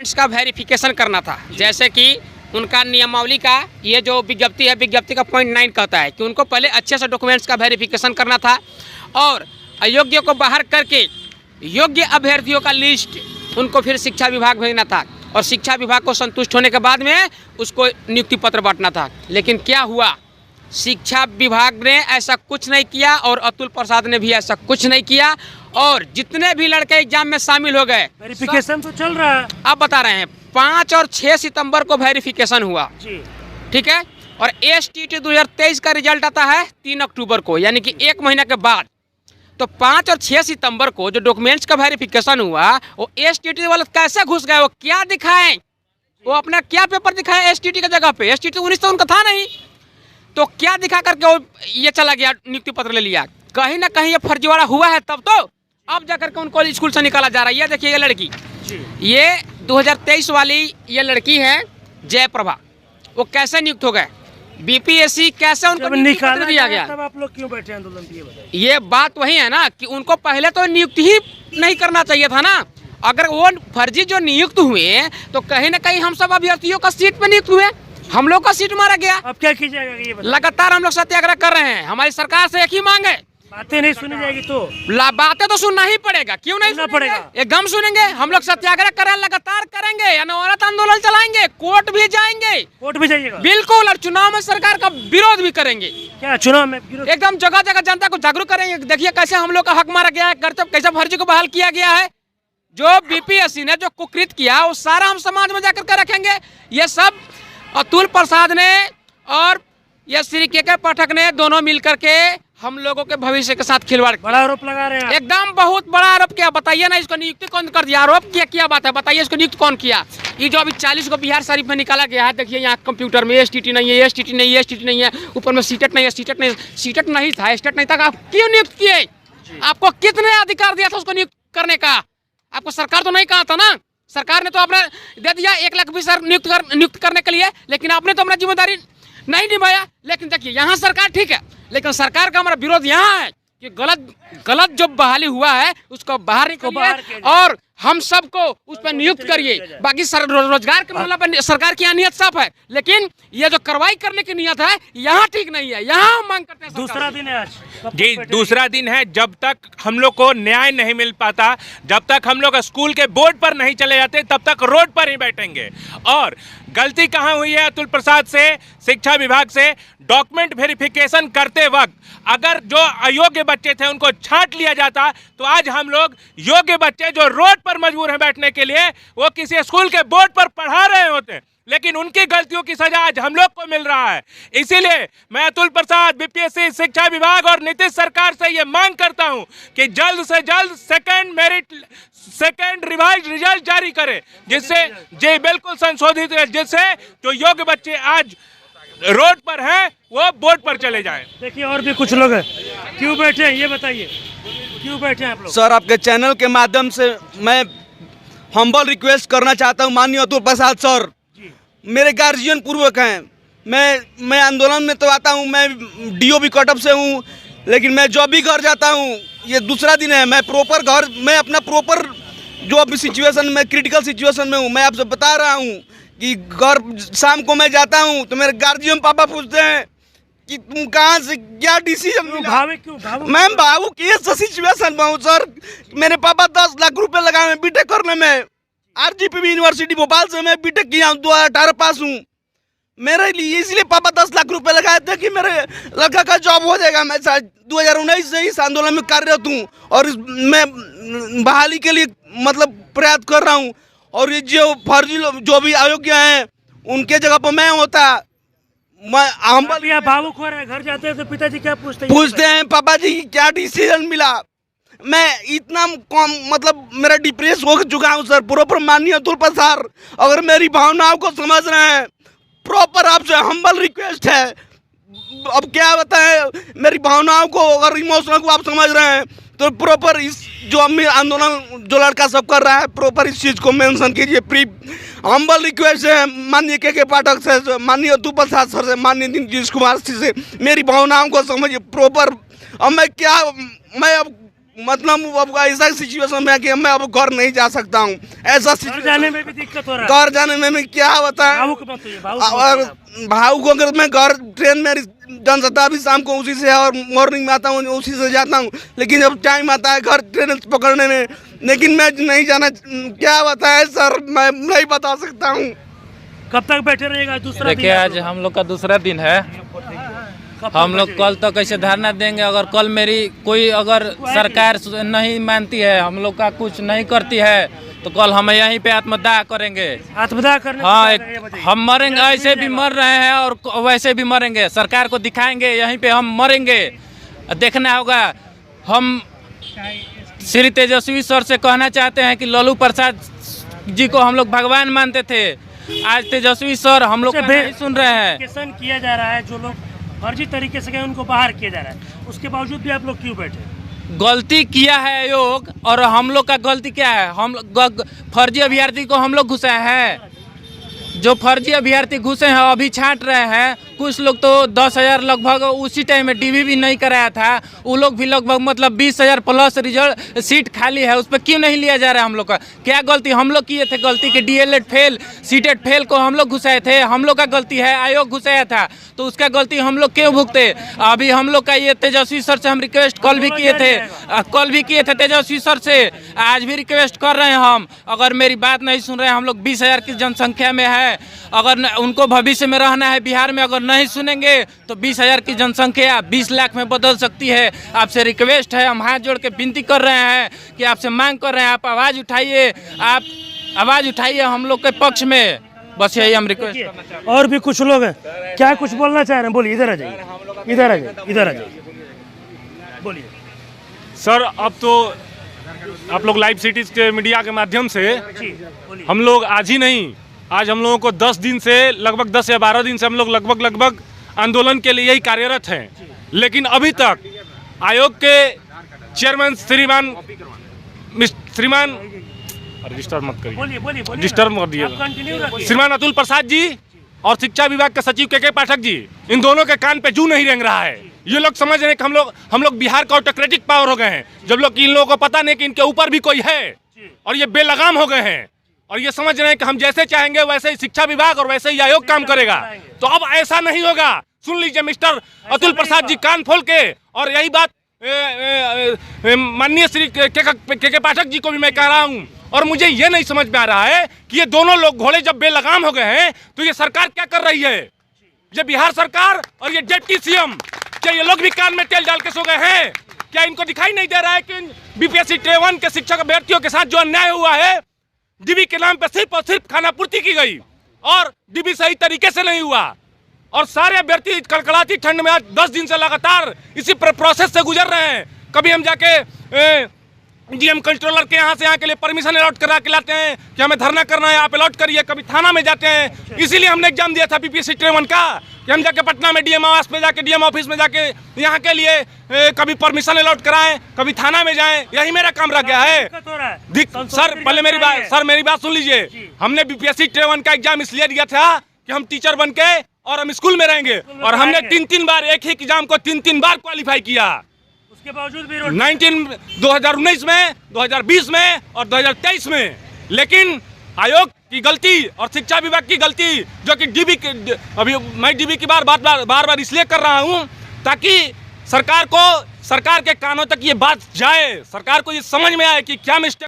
का वेरिफिकेशन करना था। जैसे कि उनका नियमावली का ये जो विज्ञप्ति है, विज्ञप्ति का पॉइंट 9 कहता है कि उनको पहले अच्छे से डॉक्यूमेंट्स का वेरिफिकेशन करना था और अयोग्य को बाहर करके योग्य अभ्यर्थियों का लिस्ट उनको फिर शिक्षा विभाग भेजना था और शिक्षा विभाग को संतुष्ट होने के बाद में उसको नियुक्ति पत्र बांटना था। लेकिन क्या हुआ, शिक्षा विभाग ने ऐसा कुछ नहीं किया और अतुल प्रसाद ने भी ऐसा कुछ नहीं किया और जितने भी लड़के एग्जाम में शामिल हो गए, वेरिफिकेशन तो चल रहा है। आप बता रहे हैं 5 और 6 सितंबर को वेरिफिकेशन हुआ, ठीक है, और STT 2023 का रिजल्ट आता है 3 अक्टूबर को, यानी कि 1 महीना के बाद। तो 5 और 6 सितंबर को जो डॉक्यूमेंट्स का वेरिफिकेशन हुआ वो STT वाले कैसे घुस गए, वो क्या दिखाएं, वो अपना क्या पेपर दिखाए STT की जगह पे। STT 19 तो उनका था नहीं, तो क्या दिखा करके वो ये चला गया, नियुक्ति पत्र ले लिया। कहीं ना कहीं ये फर्जीवाड़ा हुआ है, तब तो अब जाकर के उनको स्कूल से निकाला जा रहा है। ये देखिए ये लड़की, ये 2023 वाली ये लड़की है जयप्रभा, वो कैसे नियुक्त हो गए, BPSC कैसे उनको नियुक्ति पत्र दिया गया। तब आप लोग क्यों बैठे आंदोलन पे? ये बात वही है ना कि उनको पहले तो नियुक्त ही नहीं करना चाहिए था ना। अगर वो फर्जी जो नियुक्त हुए तो कहीं ना कहीं हम सब अभ्यर्थियों का सीट पे नियुक्त हुए, हम लोग का सीट मारा गया। अब क्या कीजिएगा ये बताइए? लगातार हम लोग सत्याग्रह कर रहे हैं, हमारी सरकार से एक ही मांग है, बातें नहीं सुनी जाएगी तो बातें तो सुनना ही पड़ेगा, क्यों नहीं सुनना पड़ेगा, एकदम सुनेंगे। हम लोग सत्याग्रह कर रहे हैं, लगातार करेंगे, अनवरत आंदोलन चलाएंगे, कोर्ट भी जाएंगे, कोर्ट भी जाइएगा बिल्कुल, और चुनाव में सरकार का विरोध भी करेंगे। क्या चुनाव में एकदम जगह जगह जनता को जागरूक करेंगे। देखिए कैसे हम लोग का हक मारा गया है, कर्तव्य कैसे फर्जी को बहाल किया गया है, जो BPSC ने जो कुकृत किया वो सारा हम समाज में जाकर के रखेंगे। ये सब अतुल प्रसाद ने और ये श्री KK पाठक ने दोनों मिलकर के हम लोगों के भविष्य के साथ खिलवाड़, बड़ा आरोप लगा रहे हैं। एकदम बहुत बड़ा आरोप किया। बताइए ना, इसको नियुक्ति कौन कर दिया, आरोप क्या बात है, बताइए इसको नियुक्त कौन किया। ये जो अभी 40 को बिहार शरीफ में निकाला गया है, देखिए यहाँ कंप्यूटर में STT नहीं है, STT नहीं है, STT नहीं है, ऊपर में सीटेट नहीं है, सीटेट नहीं था, स्टेट नहीं था, आप क्यों नियुक्त किए? आपको कितने अधिकार दिया था उसको नियुक्त करने का? आपको सरकार तो नहीं कहा था ना, सरकार ने तो आपने दे दिया 1 लाख 20 हज़ार नियुक्त करने के लिए, लेकिन आपने तो अपना जिम्मेदारी नहीं निभाया। लेकिन देखिए यहाँ सरकार ठीक है, लेकिन सरकार का हमारा विरोध यहाँ है कि गलत जो बहाली हुआ है उसको बाहर निकालिए और हम सबको उस पर नियुक्त करिए। बाकी रोजगार के मामला पर सरकार की नियत साफ है, लेकिन ये जो कार्रवाई करने की नियत है यहाँ ठीक नहीं है। यहाँ हम मांग करते हैं। दूसरा दिन है आज जी, दूसरा दिन है। जब तक हम लोग को न्याय नहीं मिल पाता, जब तक हम लोग स्कूल के बोर्ड पर नहीं चले जाते, तब तक रोड पर ही बैठेंगे। और गलती कहाँ हुई है अतुल प्रसाद से, शिक्षा विभाग से, डॉक्यूमेंट वेरिफिकेशन करते वक्त अगर जो अयोग्य बच्चे थे उनको छांट लिया जाता तो आज हम लोग योग्य बच्चे जो रोड पर मजबूर हैं बैठने के लिए, वो किसी स्कूल के बोर्ड पर पढ़ा रहे होते। लेकिन उनकी गलतियों की सजा आज हम लोग को मिल रहा है। इसीलिए मैं अतुल प्रसाद, BPSC, शिक्षा विभाग और नीतीश सरकार से ये मांग करता हूं कि जल्द से जल्द सेकेंड रिवाइज रिजल्ट जारी करे, जिससे जी बिल्कुल संशोधित है, जिससे जो योग्य बच्चे आज रोड पर हैं वो बोर्ड पर चले जाएं। देखिए और भी कुछ लोग हैं, क्यों बैठे हैं ये बताइए, क्यों बैठे हैं आप लोग? सर, आपके चैनल के माध्यम से मैं हम्बल रिक्वेस्ट करना चाहता हूं, माननीय अतुल प्रसाद सर, मेरे गार्जियन पूर्वक हैं, मैं आंदोलन में तो आता हूं, मैं DOB कटअप से हूं, लेकिन मैं जब भी घर जाता हूं, ये दूसरा दिन है, मैं प्रॉपर घर, मैं अपना प्रॉपर जो अभी सिचुएशन में, क्रिटिकल सिचुएशन में हूं, मैं आपसे बता रहा हूं कि घर शाम को मैं जाता हूं तो मेरे गार्जियन पापा पूछते हैं कि तुम कहाँ से, क्या डिसीजन मिला? मैं भावुक ये सिचुएशन में हूँ सर। मेरे पापा 10 लाख रुपए लगाए हैं BTech करने में, RGPB यूनिवर्सिटी भोपाल से मैं BTech किया हूँ, 2018 पास हूँ। मेरे लिए इसलिए पापा 10 लाख रुपए लगाए थे कि मेरे लड़का का जॉब हो जाएगा। मैं 2019 से इस आंदोलन में कार्यरत हूँ और मैं बहाली के लिए मतलब प्रयास कर रहा हूँ। और ये जो फर्जी जो भी अयोग्य हैं उनके जगह पर मैं होता, मैं भावुक हो रहे हैं। घर जाते हैं तो पिताजी क्या पूछते हैं, पापा जी क्या डिसीजन मिला? मैं इतना कम मतलब मेरा डिप्रेस हो चुका हूँ सर। प्रॉपर माननीय अतुल प्रसाद, अगर मेरी भावनाओं को समझ रहे हैं, प्रॉपर आपसे हम्बल रिक्वेस्ट है। अब क्या बताएं, मेरी भावनाओं को अगर इमोशनल को आप समझ रहे हैं तो प्रॉपर इस जो आंदोलन जो लड़का सब कर रहा है, प्रॉपर इस चीज़ को मेंशन कीजिए। हम्बल रिक्वेस्ट है माननीय KK पाठक से, माननीय अतुल प्रसाद सर से, माननीय नीतीश कुमार से, मेरी भावनाओं को समझिए प्रॉपर। अब मैं अब मतलब अब ऐसा सिचुएशन में कि मैं अब घर नहीं जा सकता हूँ। ऐसा घर जाने में भी दिक्कत हो रहा है। घर जाने में मैं क्या बताएं। भावुक मत होइए, भावुक मत और होइए। भाऊ को अगर मैं घर ट्रेन में जनशताब्दी शाम को उसी से और मॉर्निंग में आता हूँ उसी से जाता हूँ, लेकिन जब टाइम आता है घर ट्रेन पकड़ने में, लेकिन मैं नहीं जाना। क्या बताएं सर, मैं नहीं बता सकता हूँ। कब तक बैठे रहिएगा? दूसरा देखिए दिन आज हम लोग का दूसरा दिन है। कब तक हम लोग बैठे कल तक कैसे धरना देंगे? अगर कल मेरी कोई अगर सरकार नहीं मानती है, हम लोग का कुछ नहीं करती है, तो कल हम यहीं पे आत्मदाह करेंगे। रहिएगा? आत्मदाह करने हाँ, से ये बताइए। हम मरेंगे, क्या ऐसे भी मिल मर रहे हैं और वैसे भी मरेंगे। सरकार को दिखाएंगे, यहीं पे हम मरेंगे। देखना होगा। हम श्री तेजस्वी सर से कहना चाहते हैं कि लालू प्रसाद जी को हम लोग भगवान मानते थे, आज तेजस्वी सर हम लोग का नहीं सुन रहे हैं। वेरिफिकेशन किया जा रहा है, जो लोग फर्जी तरीके से गए उनको बाहर किया जा रहा है, उसके बावजूद भी आप लोग क्यों बैठे? गलती किया है आयोग, और हम लोग का गलती क्या है? हम फर्जी अभ्यर्थी को हम लोग घुसाए हैं। जो फर्जी अभ्यर्थी घुसे हैं अभी छांट रहे हैं। कुछ लोग तो 10,000 लगभग उसी टाइम में डीवी भी नहीं कराया था, वो लोग भी लगभग मतलब 20,000 प्लस रिजल्ट सीट खाली है, उस पर क्यों नहीं लिया जा रहा है? हम लोग का क्या गलती? हम लोग किए थे गलती कि डीएलएड फेल, सीटेड फेल को हम लोग घुसाए थे, हम लोग का गलती है। आयोग घुसाया था तो उसका गलती हम लोग क्यों भुगते? अभी हम लोग का ये तेजस्वी सर से हम रिक्वेस्ट कल भी किए थे तेजस्वी सर से, आज भी रिक्वेस्ट कर रहे हैं हम। अगर मेरी बात नहीं सुन रहे हैं, हम लोग 20,000 की जनसंख्या में है, अगर उनको भविष्य में रहना है बिहार में, अगर नहीं सुनेंगे तो 20,000 की जनसंख्या 20 लाख में बदल सकती है। आपसे रिक्वेस्ट है, हम हाथ जोड़ के विनती कर रहे हैं कि आपसे मांग कर रहे हैं, आप आवाज़ उठाइए, आप आवाज़ उठाइए हम लोग के पक्ष में। बस यही हम रिक्वेस्ट करना चाहते हैं। और भी कुछ लोग हैं, क्या कुछ बोलना चाह रहे हैं? बोलिए, इधर आ जाइए, इधर आ जाइए, इधर आ जाइए, बोलिए। सर अब तो आप लोग लाइव सिटीज के मीडिया के माध्यम से जी बोलिए। हम लोग आज ही नहीं, आज हम लोगों को 10 दिन से लगभग 10 या 12 दिन से हम लोग लगभग आंदोलन के लिए ही कार्यरत हैं, लेकिन अभी तक आयोग के चेयरमैन श्रीमान डिस्टर्ब मत करिए, बोलिए बोलिए बोलिए, डिस्टर्ब मत दिए, कंटिन्यू रखिए। श्रीमान अतुल प्रसाद जी और शिक्षा विभाग के सचिव के पाठक जी, इन दोनों के कान पे जू नहीं रेंग रहा है। ये लोग समझ रहे हैं कि हम लोग बिहार का ऑटोक्रेटिक पावर हो गए हैं, जब लोग इन लोगों को पता नहीं कि इनके ऊपर भी कोई है, और ये बेलगाम हो गए हैं, और ये समझ रहे हैं कि हम जैसे चाहेंगे वैसे ही शिक्षा विभाग और वैसे ही आयोग काम करेगा। तो अब ऐसा नहीं होगा। सुन लीजिए मिस्टर अतुल प्रसाद जी, कान खोल के, और यही बात माननीय श्री के पाठक जी को भी मैं कह रहा हूँ। और मुझे ये नहीं समझ में आ रहा है कि ये दोनों लोग घोड़े जब बेलगाम हो गए हैं तो ये सरकार क्या कर रही है? ये बिहार सरकार और ये डिप्टी सीएम, क्या ये लोग भी कान में तेल डाल के सो गए हैं? क्या इनको दिखाई नहीं दे रहा है कि बीपीएससी Tier 1 के शिक्षक अभ्यर्थियों के साथ जो अन्याय हुआ है, डीबी के नाम पर सिर्फ और सिर्फ खानापूर्ति की गई, और डीबी सही तरीके से नहीं हुआ, और सारे अभ्यर्थी कड़कड़ाती ठंड में आज 10 दिन से लगातार इसी प्रोसेस से गुजर रहे हैं। कभी हम जाके डीएम कंट्रोलर के यहाँ से यहाँ के लिए परमिशन अलॉट करा के लाते हैं कि हमें धरना करना है, आप अलॉट करिए। कभी थाना में जाते हैं, इसीलिए हमने एग्जाम दिया था बीपीएससी Tier 1 का, कि हम जाके पटना में डीएम आवास में जाके, डीएम ऑफिस में जाके यहाँ के लिए कभी परमिशन अलॉट कराएं, कभी थाना में जाएं। यही मेरा काम रह गया है। सर पहले मेरी बात सुन लीजिए। हमने बीपीएससी Tier 1 का एग्जाम इसलिए दिया था कि हम टीचर बन के और हम स्कूल में रहेंगे, और हमने 3 बार एक ही एग्जाम को 3 बार क्वालिफाई किया, उसके बावजूद भी 2019 में, 2020 में और 2023 में। लेकिन आयोग की गलती और शिक्षा विभाग की गलती, जो कि अभी मैं डीबी की बार इसलिए कर रहा हूं ताकि सरकार के कानों तक ये बात जाए, सरकार को ये समझ में आए कि क्या मिस्टेक